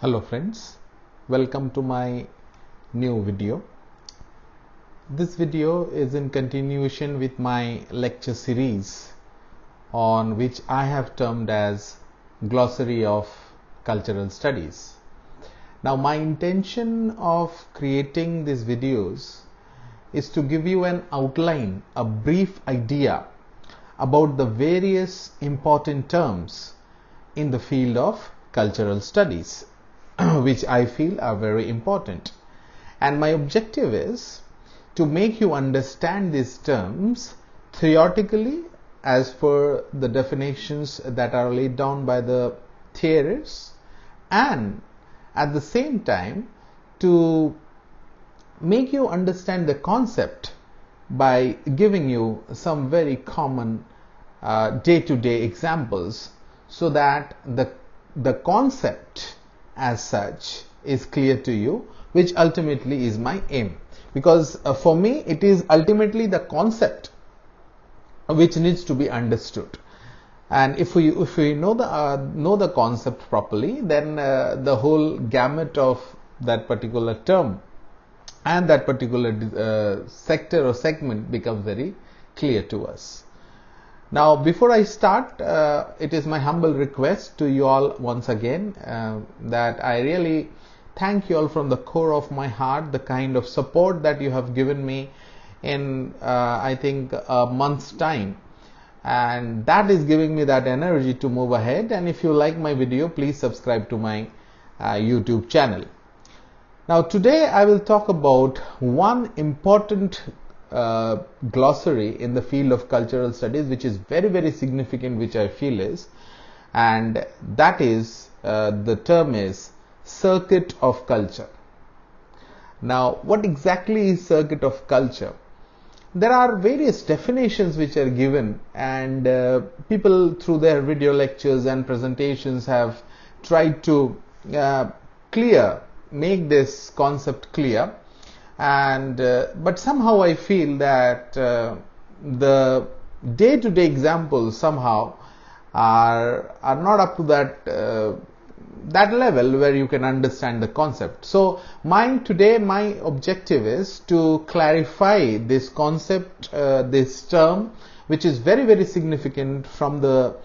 Hello friends, welcome to my new video. This video is in continuation with my lecture series on which I have termed as Glossary of Cultural Studies. Now my intention of creating these videos is to give you an outline, a brief idea about the various important terms in the field of cultural studies which I feel are very important. And my objective is to make you understand these terms theoretically as per the definitions that are laid down by the theorists, and at the same time to make you understand the concept by giving you some very common day-to-day examples, so that the concept as such is clear to you, which ultimately is my aim. Because for me it is ultimately the concept which needs to be understood, and if we know the concept properly, then the whole gamut of that particular term and that particular sector or segment becomes very clear to us. Now, before I start, it is my humble request to you all once again that I really thank you all from the core of my heart, the kind of support that you have given me in I think a month's time, and that is giving me that energy to move ahead. And if you like my video, please subscribe to my YouTube channel. Now today I will talk about one important glossary in the field of cultural studies, which is very significant, which I feel is, and that is the term is circuit of culture. Now what exactly is circuit of culture? There are various definitions which are given, and people through their video lectures and presentations have tried to make this concept clear. And but somehow I feel that the day-to-day examples somehow are not up to that level where you can understand the concept. So my objective is to clarify this concept, this term, which is very significant from the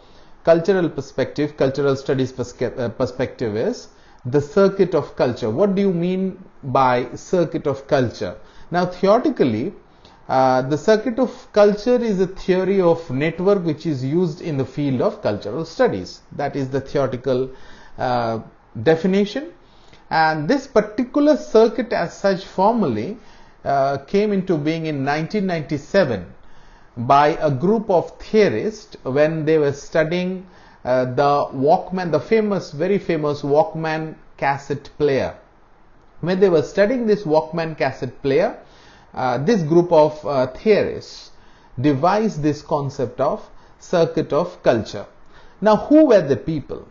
cultural perspective, cultural studies perspective, is the circuit of culture. What do you mean by circuit of culture? Now theoretically, the circuit of culture is a theory of network which is used in the field of cultural studies. That is the theoretical definition, and this particular circuit as such formally came into being in 1997 by a group of theorists when they were studying the Walkman, the very famous Walkman cassette player. When they were studying this Walkman cassette player, this group of theorists devised this concept of circuit of culture. Now, who were the people?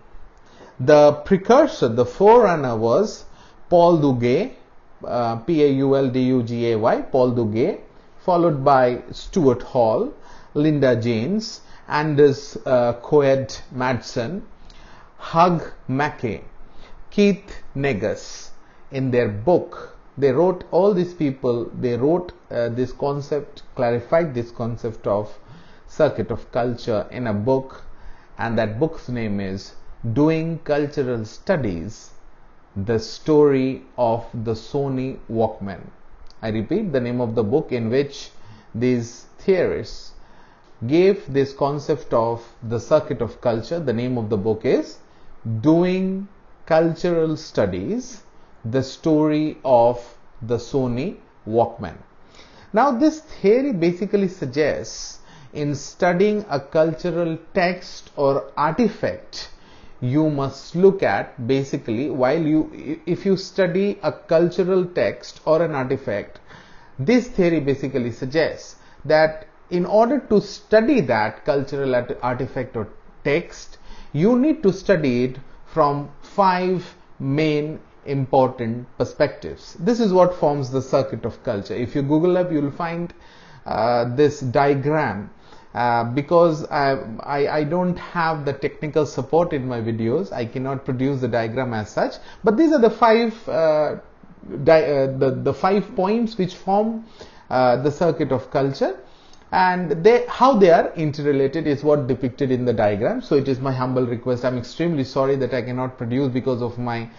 The precursor, the forerunner, was Paul Duguay, P-A-U-L-D-U-G-A-Y, Paul Duguay, followed by Stuart Hall, Linda Janes, Anders Coed Madsen, Hugh Mackay, Keith Negus. In their book, they wrote, all these people, they wrote this concept, clarified this concept of circuit of culture in a book, and that book's name is Doing Cultural Studies, the Story of the Sony Walkman. I repeat, the name of the book in which these theorists gave this concept of the circuit of culture. The name of the book is Doing Cultural Studies, the Story of the Sony Walkman. Now this theory basically suggests in studying a cultural text or artifact, you must look at, basically, if you study a cultural text or an artifact, this theory basically suggests that in order to study that cultural artifact or text, you need to study it from 5 main important perspectives. This is what forms the circuit of culture. If you Google up, you will find this diagram because I don't have the technical support in my videos, I cannot produce the diagram as such, but these are the five points which form the circuit of culture, and how they are interrelated is what depicted in the diagram. So it is my humble request. I'm extremely sorry that I cannot produce because of my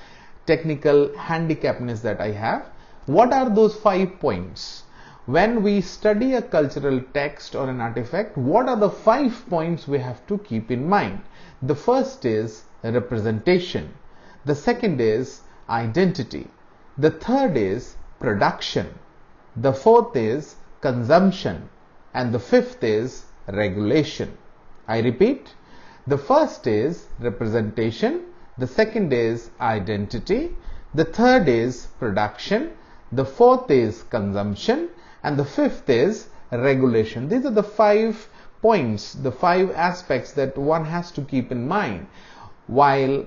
technical handicapness that I have. What are those 5 points? When we study a cultural text or an artifact, what are the 5 points we have to keep in mind? The first is representation. The second is identity. The third is production. The fourth is consumption. And the fifth is regulation. I repeat, the first is representation, the second is identity, the third is production, the fourth is consumption, and the fifth is regulation. These are the 5 points, the 5 aspects that one has to keep in mind while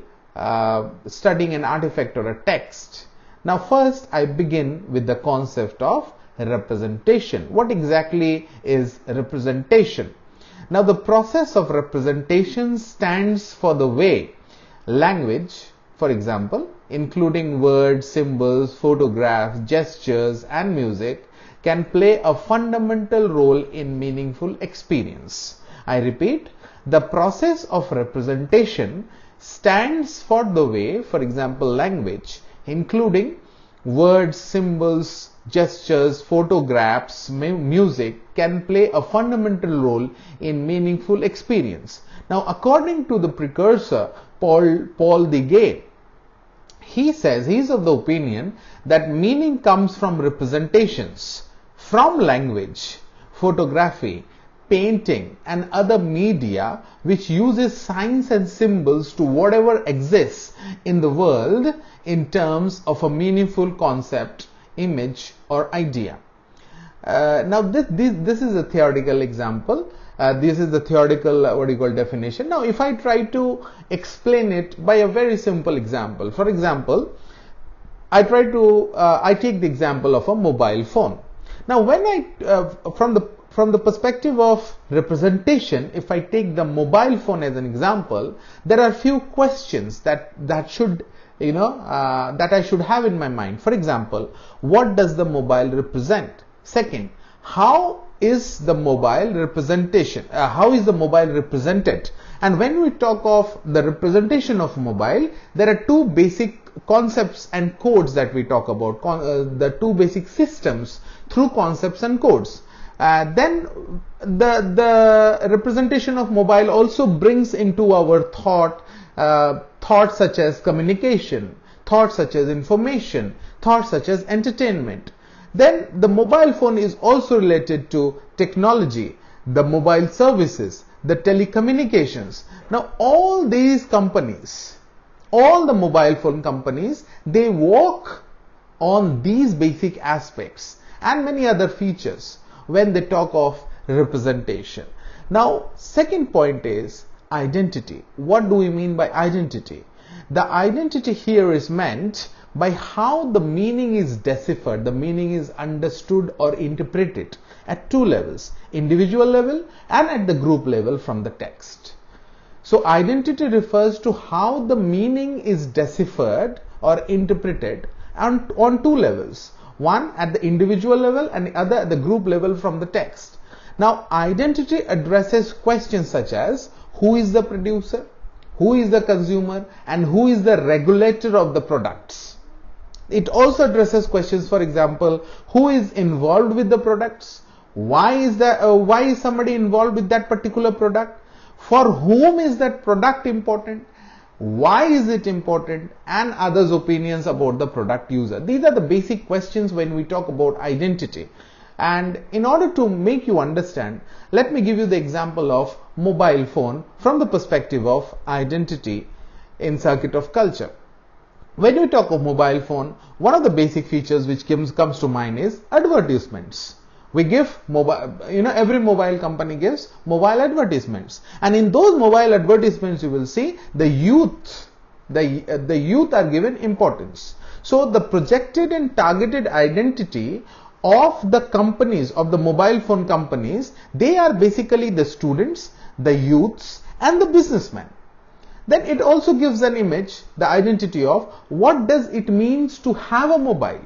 studying an artifact or a text. Now first I begin with the concept of representation. What exactly is representation? Now the process of representation stands for the way language, for example, including words, symbols, photographs, gestures and music, can play a fundamental role in meaningful experience. I repeat, the process of representation stands for the way, for example, language, including words, symbols, gestures, photographs, music, can play a fundamental role in meaningful experience. Now, according to the precursor, Paul the Gay, he says he is of the opinion that meaning comes from representations, from language, photography, painting and other media which uses signs and symbols to whatever exists in the world in terms of a meaningful concept, image or idea. Now this is a theoretical example. This is the theoretical definition. Now if I try to explain it by a very simple example, for example, I take the example of a mobile phone. Now when from the perspective of representation, if I take the mobile phone as an example, there are few questions that should that I should have in my mind. For example, what does the mobile represent? Second, how is the mobile representation? How is the mobile represented? And when we talk of the representation of mobile, there are 2 basic concepts and codes that we talk about. The 2 basic systems through concepts and codes. Then the representation of mobile also brings into our thoughts such as communication, thoughts such as information, thoughts such as entertainment. Then the mobile phone is also related to technology, the mobile services, the telecommunications. Now all these companies, all the mobile phone companies, they work on these basic aspects and many other features when they talk of representation. Now second point is identity. What do we mean by identity? The identity here is meant by how the meaning is deciphered, the meaning is understood or interpreted at 2 levels, individual level and at the group level from the text. So identity refers to how the meaning is deciphered or interpreted on 2 levels, one at the individual level and the other at the group level from the text. Now identity addresses questions such as who is the producer, who is the consumer and who is the regulator of the products. It also addresses questions, for example, who is involved with the products, why is somebody involved with that particular product, for whom is that product important, why is it important, and others' opinions about the product user. These are the basic questions when we talk about identity. And in order to make you understand, let me give you the example of mobile phone from the perspective of identity in circuit of culture. When we talk of mobile phone, one of the basic features which comes to mind is advertisements. We give mobile, every mobile company gives mobile advertisements, and in those mobile advertisements you will see the youth are given importance. So the projected and targeted identity of the companies, of the mobile phone companies, they are basically the students, the youths and the businessmen. Then it also gives an image, the identity of what does it means to have a mobile.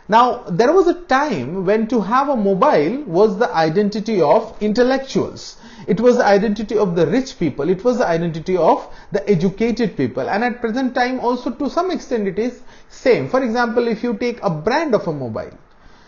Now, there was a time when to have a mobile was the identity of intellectuals. It was the identity of the rich people. It was the identity of the educated people. And at present time also to some extent it is same. For example, if you take a brand of a mobile.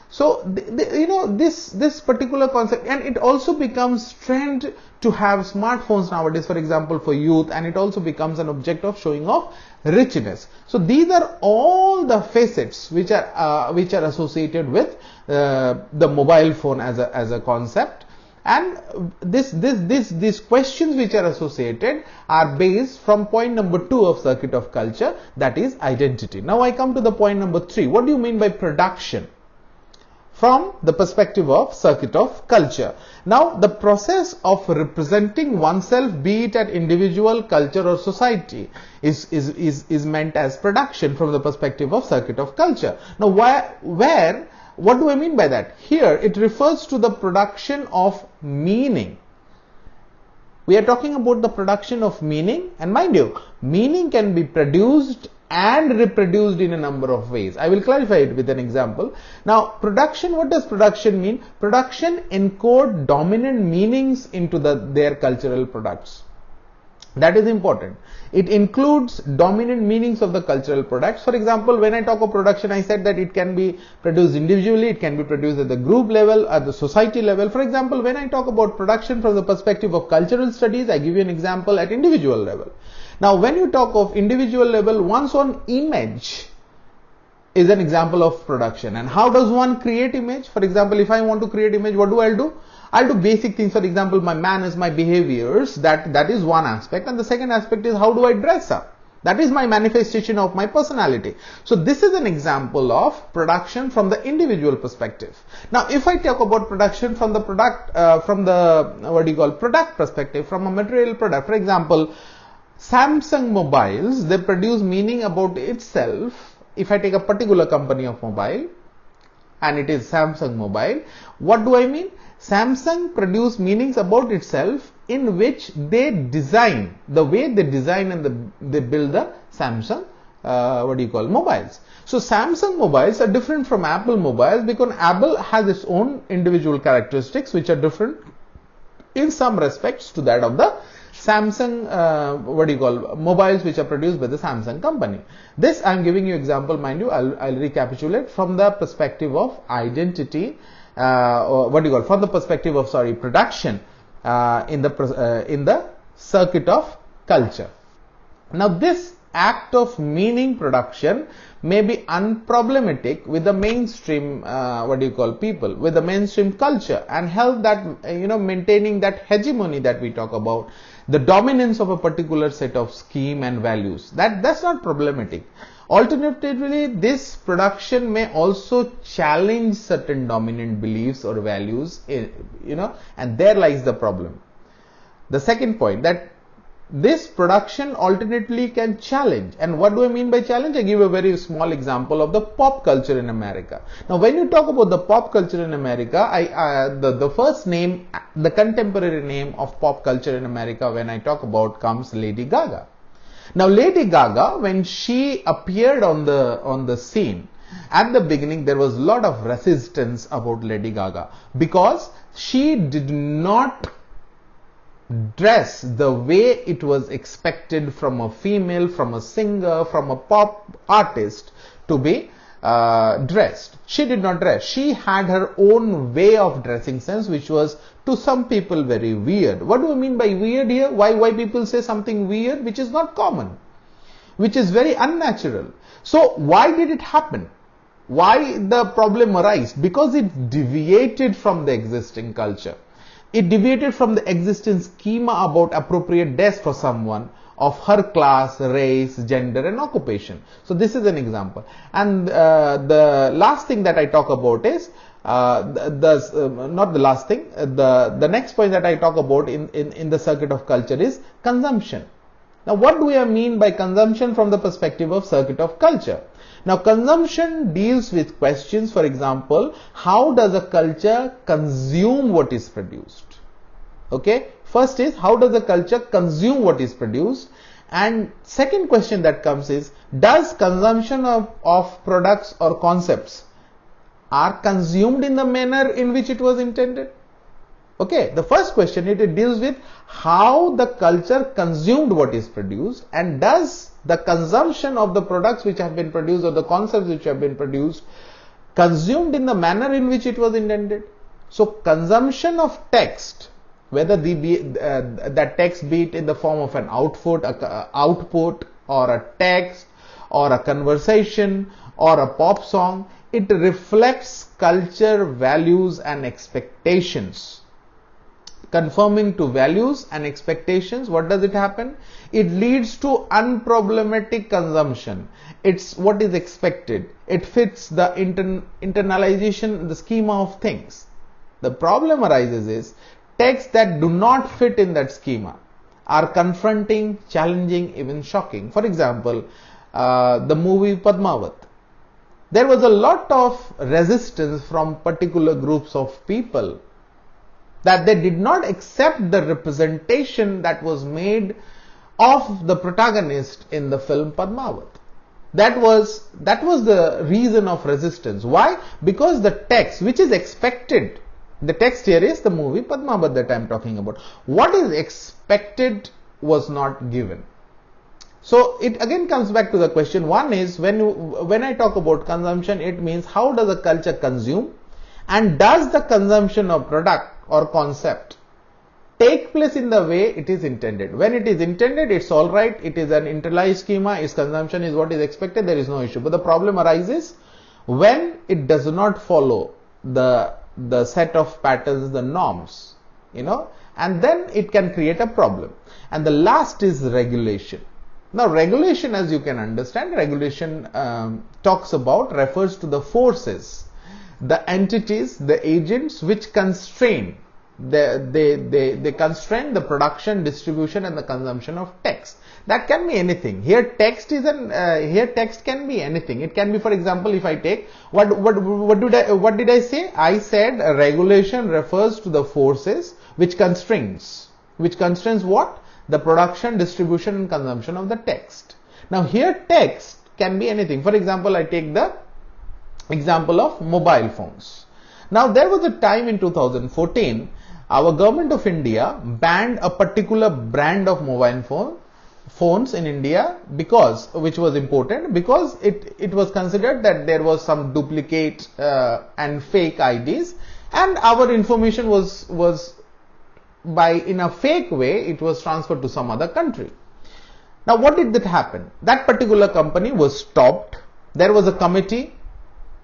So, this particular concept, and it also becomes trend to have smartphones nowadays, for example, for youth, and it also becomes an object of showing off richness. So, these are all the facets which are associated with the mobile phone as a concept. And these questions which are associated are based from point number 2 of circuit of culture, that is identity. Now, I come to the point number 3. What do you mean by production? From the perspective of circuit of culture. Now, the process of representing oneself, be it at individual, culture or society, is meant as production from the perspective of circuit of culture. Now, what do I mean by that? Here, it refers to the production of meaning. We are talking about the production of meaning, and mind you, meaning can be produced and reproduced in a number of ways. I will clarify it with an example. Now, production, what does production mean? Production encode dominant meanings into their cultural products. That is important. It includes dominant meanings of the cultural products. For example, when I talk of production, I said that it can be produced individually, it can be produced at the group level, at the society level. For example, when I talk about production from the perspective of cultural studies, I give you an example at individual level. Now, when you talk of individual level, one's own image is an example of production. And how does one create image? For example, if I want to create image, what do? I'll do basic things. For example, my manners, my behaviors, that is one aspect. And the second aspect is how do I dress up? That is my manifestation of my personality. So this is an example of production from the individual perspective. Now, if I talk about production from the product, product perspective, from a material product, for example, Samsung mobiles, they produce meaning about itself. If I take a particular company of mobile and it is Samsung mobile, what do I mean? Samsung produce meanings about itself in which they design, the way they design and they build the Samsung mobiles. So Samsung mobiles are different from Apple mobiles because Apple has its own individual characteristics which are different in some respects to that of the Samsung mobiles which are produced by the Samsung company. This I am giving you example, mind you, I'll recapitulate from the perspective of identity, from the perspective of production in the circuit of culture. Now, this act of meaning production may be unproblematic with the mainstream people, with the mainstream culture, and help that maintaining that hegemony that we talk about, the dominance of a particular set of scheme and values. That's not problematic. Alternatively, this production may also challenge certain dominant beliefs or values, and there lies the problem. The second point, that this production alternately can challenge. And what do I mean by challenge? I give a very small example of the pop culture in America. Now, when you talk about the pop culture in America, the first name, the contemporary name of pop culture in America when I talk about comes Lady Gaga. Now, Lady Gaga, when she appeared on the scene, at the beginning there was a lot of resistance about Lady Gaga because she did not dress the way it was expected from a female, from a singer, from a pop artist to be dressed. She did not dress. She had her own way of dressing sense, which was to some people very weird. What do I mean by weird here? Why people say something weird which is not common, which is very unnatural? So why did it happen? Why the problem arise? Because it deviated from the existing culture. It deviated from the existing schema about appropriate dress for someone of her class, race, gender and occupation. So this is an example. And the last thing that I talk about is, not the last thing, the next point that I talk about in the circuit of culture is consumption. Now, what do I mean by consumption from the perspective of circuit of culture? Now, consumption deals with questions, for example, how does a culture consume what is produced? Okay, first is how does a culture consume what is produced? And second question that comes is, does consumption of products or concepts are consumed in the manner in which it was intended? Okay, the first question, it deals with how the culture consumed what is produced, and does the consumption of the products which have been produced or the concepts which have been produced consumed in the manner in which it was intended? So, consumption of text, whether that text be it in the form of an output or a text or a conversation or a pop song, it reflects culture, values and expectations. Conforming to values and expectations, what does it happen? It leads to unproblematic consumption. It's what is expected. It fits the internalization, the schema of things. The problem arises is texts that do not fit in that schema are confronting, challenging, even shocking. For example, the movie Padmavat. There was a lot of resistance from particular groups of people that they did not accept the representation that was made of the protagonist in the film Padmavat. That was the reason of resistance. Why? Because the text which is expected, the text here is the movie Padmavat that I am talking about. What is expected was not given. So it again comes back to the question. One is, when I talk about consumption, it means how does a culture consume, and does the consumption of product or concept take place in the way it is intended? When it is intended, it's all right. It is an internalized schema. Its consumption is what is expected. There is no issue. But the problem arises when it does not follow the set of patterns, the norms, and then it can create a problem. And the last is regulation. Now, regulation, as you can understand, regulation refers to the forces, the entities, the agents which constrain. They constrain the production, distribution, and the consumption of text. That can be anything. Here, text can be anything. It can be, for example, if I take what did I say? I said regulation refers to the forces which constrains. Which constrains what? The production, distribution and consumption of the text. Now here text can be anything. For example, I take the example of mobile phones. Now there was a time in 2014, our government of India banned a particular brand of mobile phones in India which was important, because it was considered that there was some duplicate and fake IDs, and our information was in a fake way, it was transferred to some other country. Now what did that happen? That particular company was stopped. There was a committee.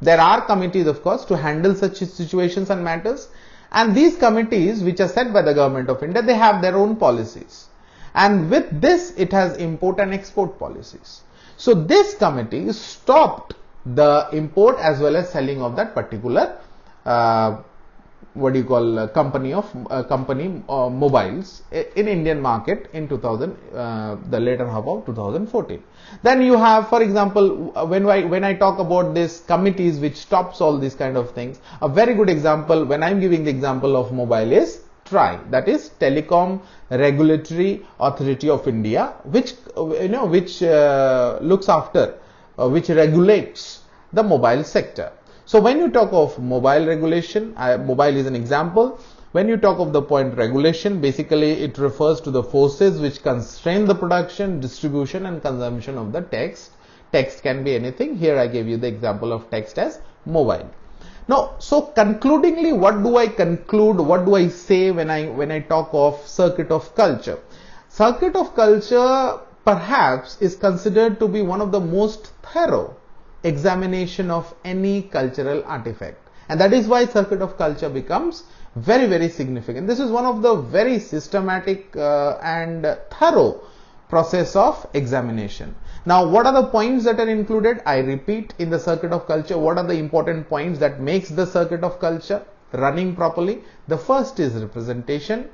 There are committees, of course, to handle such situations and matters. And these committees, which are set by the government of India, they have their own policies. And with this, it has import and export policies. So this committee stopped the import as well as selling of that particular company mobiles in Indian market in the later half of 2014. Then you have, for example, when I talk about this committees which stops all these kind of things, a very good example, when I'm giving the example of mobile, is TRAI, that is Telecom Regulatory Authority of India, which looks after, which regulates the mobile sector. So when you talk of mobile regulation, mobile is an example. When you talk of the point regulation, basically it refers to the forces which constrain the production, distribution and consumption of the text. Text can be anything. Here I gave you the example of text as mobile. Now, so concludingly, what do I conclude? What do I say when I talk of circuit of culture? Circuit of culture perhaps is considered to be one of the most thorough examination of any cultural artifact, and that is why circuit of culture becomes very, very significant. This is one of the very systematic and thorough process of examination. Now, what are the points that are included? I repeat, in the circuit of culture, what are the important points that makes the circuit of culture running properly? The first is representation.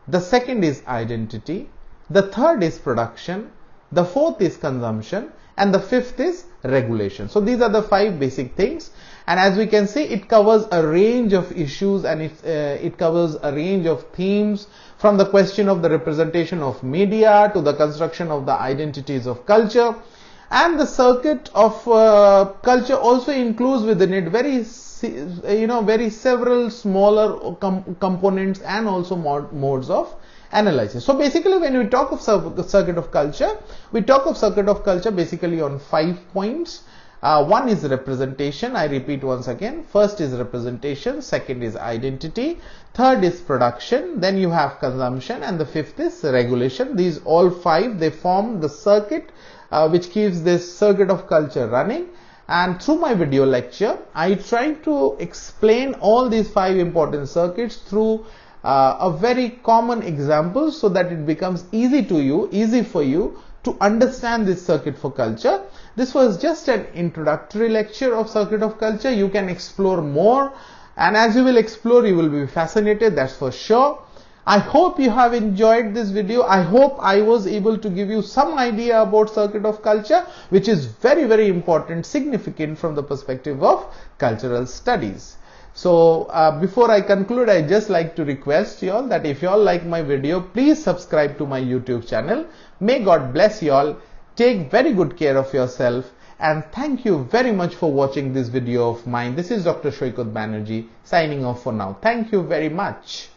The second is identity. the third is production, the fourth is consumption, and the fifth is regulation. So these are the 5 basic things, and as we can see, it covers a range of issues, and it covers a range of themes, from the question of the representation of media to the construction of the identities of culture. And the circuit of culture also includes within it very several smaller components and also modes of analysis. So basically, when we talk of circuit of culture, we talk of circuit of culture basically on 5 points. One is representation. I repeat once again. First is representation, second is identity, third is production, then you have consumption, and the fifth is regulation. These all 5, they form the circuit which keeps this circuit of culture running. And through my video lecture, I try to explain all these 5 important circuits through a very common example, so that it becomes easy for you to understand this circuit for culture. This was just an introductory lecture of circuit of culture. You can explore more, and as you will explore, you will be fascinated, that's for sure. I hope you have enjoyed this video. I hope I was able to give you some idea about circuit of culture, which is very, very important, significant from the perspective of cultural studies. So before I conclude, I just like to request you all that if you all like my video, please subscribe to my YouTube channel. May God bless you all. Take very good care of yourself, and thank you very much for watching this video of mine. This is Dr. Shoykut Banerjee signing off for now. Thank you very much.